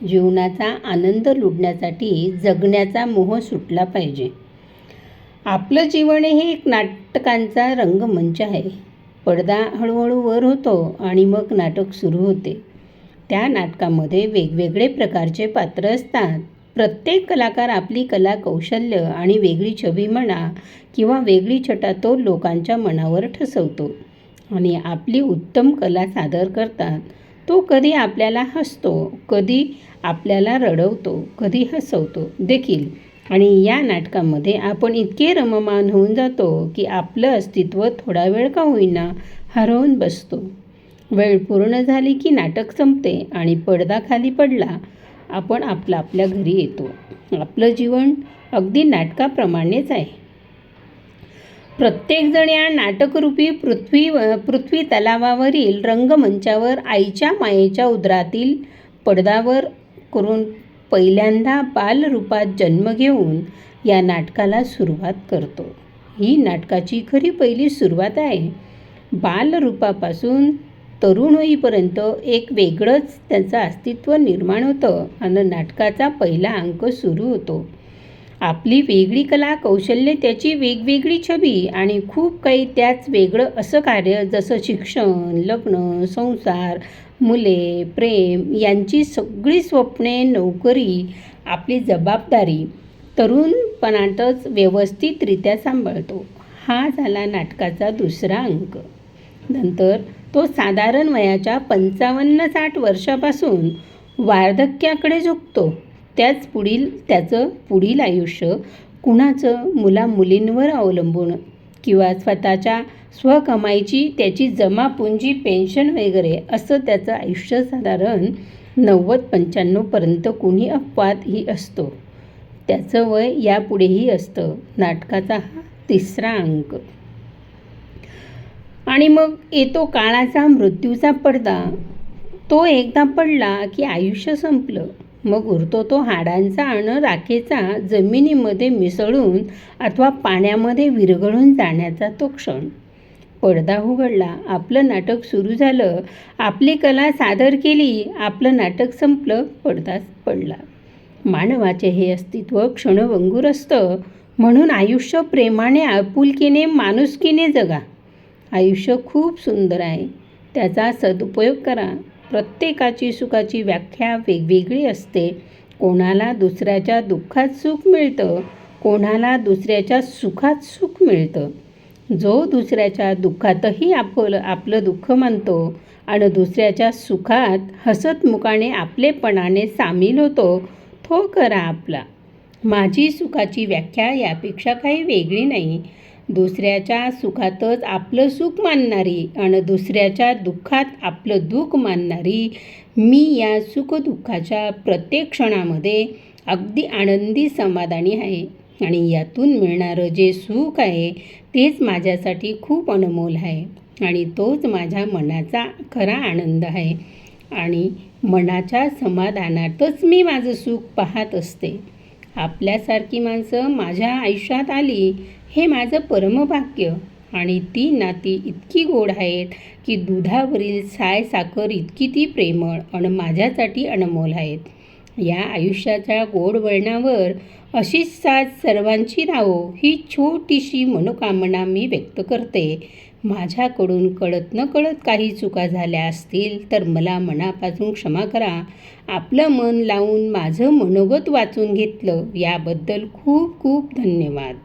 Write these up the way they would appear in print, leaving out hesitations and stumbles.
जीवनाचा आनंद लुटण्यासाठी जगण्याचा मोह सुटला पाहिजे. आपलं जीवन हे एक नाटकांचा रंगमंच आहे. पडदा हळूहळू वर होतो आणि मग नाटक सुरू होते. त्या नाटकामध्ये वेगवेगळे प्रकारचे पात्र असतात. प्रत्येक कलाकार आपली कला कौशल्य आणि वेगळी छबी म्हणा किंवा वेगळी छटा तो लोकांच्या मनावर ठसवतो आणि आपली उत्तम कला सादर करतात. तो कधी आपल्याला हसतो, कधी आपल्याला रडवतो, कधी हसवतो देखील. आणि या नाटकामध्ये आपण इतके रममाण होऊन जातो की आपलं अस्तित्व थोडा वेळ का होईना हरवून बसतो. वेळ पूर्ण झाली की नाटक संपते आणि पडदा खाली पडला आपण आपल्या घरी येतो. आपलं जीवन अगदी नाटकाप्रमाणेच आहे. प्रत्येकजण या नाटकरूपी पृथ्वी तलावावरील रंगमंचावर आईच्या मायेच्या उदरातील पडद्यावर करून पहिल्यांदा बालरूपात जन्म घेऊन या नाटकाला सुरुवात करतो. ही नाटकाची खरी पहिली सुरुवात आहे. बालरूपापासून तरुण होईपर्यंत एक वेगळंच त्याचं अस्तित्व निर्माण होतं आणि नाटकाचा पहिला अंक सुरू होतो. आपली वेगळी कला कौशल्य, त्याची वेगवेगळी छबी आणि खूप काही त्याच वेगळं असं कार्य, जसं शिक्षण, लग्न, संसार, मुले, प्रेम यांची सगळी स्वप्ने, नोकरी, आपली जबाबदारी तरुणपणातच व्यवस्थितरित्या सांभाळतो. हा झाला नाटकाचा दुसरा अंक. नंतर तो साधारण वयाच्या 55-60 वर्षापासून वार्धक्याकडे झुकतो. त्याचं पुढील आयुष्य कुणाचं मुलामुलींवर अवलंबून किंवा स्वतःच्या स्वकमाईची त्याची जमापुंजी, पेन्शन वगैरे असं त्याचं आयुष्य साधारण 90-95 पर्यंत कुणी अपवादही असतो. त्याचं वय यापुढेही असतं. नाटकाचा हा तिसरा अंक. आणि मग येतो काळाचा, मृत्यूचा पडदा. तो एकदा पडला की आयुष्य संपलं. मग उरतो तो हाडांचा आणि राखेचा, जमिनीमध्ये मिसळून अथवा पाण्यामध्ये विरघळून जाण्याचा तो क्षण. पडदा उघडला, आपलं नाटक सुरू झालं, आपली कला सादर केली, आपलं नाटक संपलं, पडदाच पडला. मानवाचे हे अस्तित्व क्षणभंगूर असतं. म्हणून आयुष्य प्रेमाने, आपुलकीने, माणुसकीने जगा. आयुष्य खूप सुंदर आहे. त्याचा सदुपयोग करा. प्रत्येकाची सुखाची व्याख्या वेगवेगळी असते. कोणाला दुसऱ्याच्या दुःखात सुख मिळतं, कोणाला दुसऱ्याच्या सुखात सुख मिळतं. जो दुसऱ्याच्या दुःखातही आपलं दुःख मानतो आणि दुसऱ्याच्या सुखात हसतमुखाने आपलेपणाने सामील होतो, तो खरा आपला. माझी सुखाची व्याख्या यापेक्षा काही वेगळी नाही. दुसऱ्याच्या सुखातच आपलं सुख मानणारी आणि दुसऱ्याच्या दुःखात आपलं दुःख मानणारी मी या सुखदुःखाच्या प्रत्येक क्षणामध्ये अगदी आनंदी, समाधानी आहे. आणि यातून मिळणारं जे सुख आहे तेच माझ्यासाठी खूप अनमोल आहे आणि तोच माझ्या मनाचा खरा आनंद आहे. आणि मनाच्या समाधानातच मी माझं सुख पाहत असते. आपल्यासारखी माणसं माझ्या आयुष्यात आली हे माझं परमभाग्य. आणि ती नाती इतकी गोड आहेत की दुधावरील साय साखर इतकी ती प्रेमळ आणि माझ्यासाठी अनमोल आहेत. या आयुष्याच्या गोड वळणावर अशीच साथ सर्वांची राहो, ही छोटीशी मनोकामना मी व्यक्त करते. माझ्याकडून कळत न कळत काही चुका झाल्या असतील तर मला मनापासून क्षमा करा. आपलं मन लावून माझं मनोगत वाचून घेतलं याबद्दल खूप खूप धन्यवाद.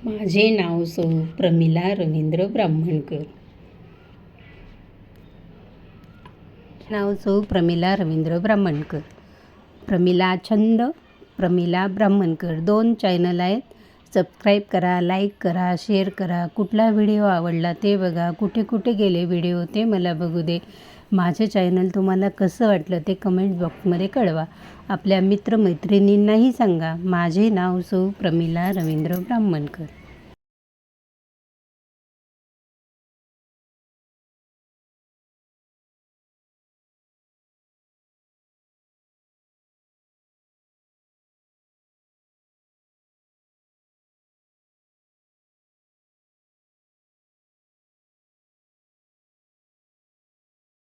माझे नाव सौ प्रमिला रवींद्र ब्राह्मणकर. प्रमिला छंद, प्रमिला ब्राह्मणकर 2 चॅनल आहेत. सबस्क्राईब करा, लाईक करा, शेअर करा. कुठला व्हिडिओ आवडला ते बघा. कुठे कुठे गेले व्हिडिओ ते मला बघू दे. माझे चॅनल तुम्हाला कसं वाटलं ते कमेंट बॉक्समध्ये कळवा. आपल्या मित्रमैत्रिणींनाही सांगा. माझे नाव सौ प्रमिला रवींद्र ब्राह्मणकर.